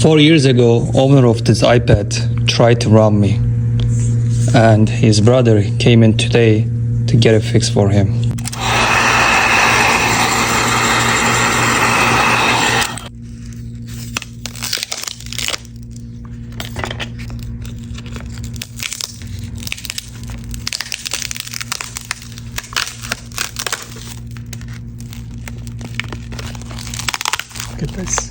4 years ago, owner of this iPad tried to rob me, and his brother came in today to get it fixed for him. Look at this.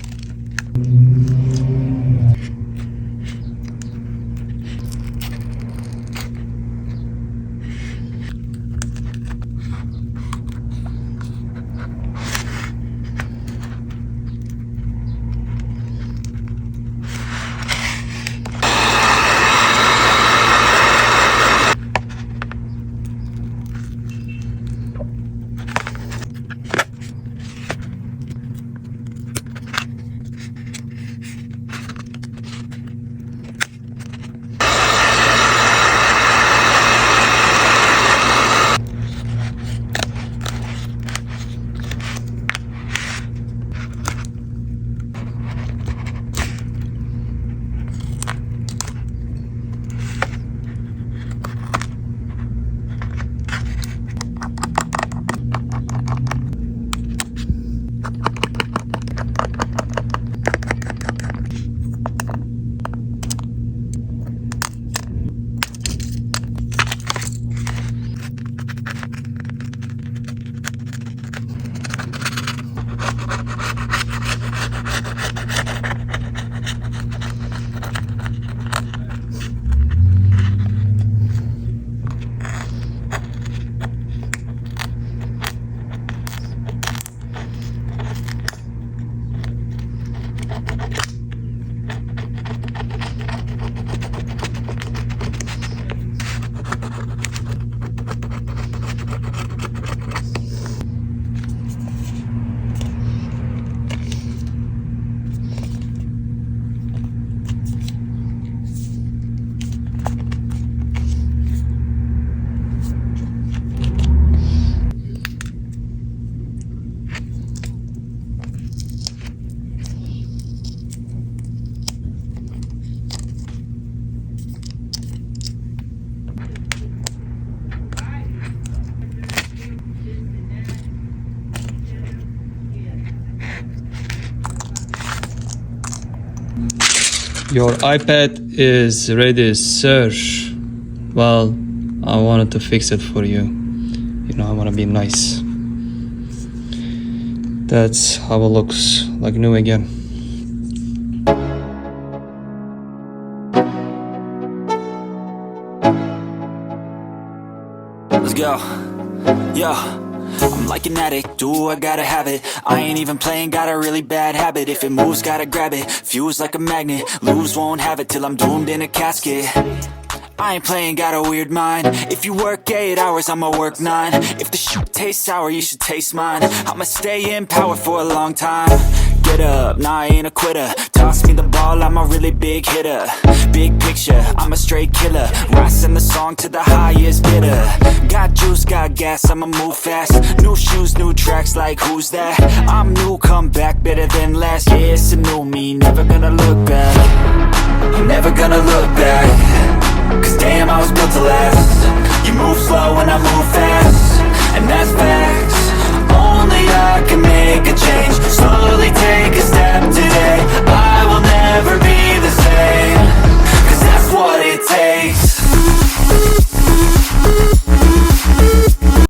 Your iPad is ready, sir. Well, I wanted to fix it for you. You know, I want to be nice. That's how it looks, like new again. Let's go. Yo, I'm like an addict, do I gotta have it. I ain't even playing, got a really bad habit. If it moves, gotta grab it, fuse like a magnet. Lose, won't have it till I'm doomed in a casket. I ain't playing, got a weird mind. If you work 8 hours, I'ma work 9. If the shit tastes sour, you should taste mine. I'ma stay in power for a long time. Get up, nah, I ain't a quitter. Toss me the ball, I'm a really big hitter. Big picture, I'm a straight killer. Rising the song to the highest bidder. Got juice, got gas, I'ma move fast. New shoes, new tracks, like who's that? I'm new, come back, better than last. Yeah, it's a new me, never gonna look back. I'm never gonna look back. Cause damn, I was built to last. You move slow and I move fast, and that's facts. Only I can make a change. Slowly take a step today. I will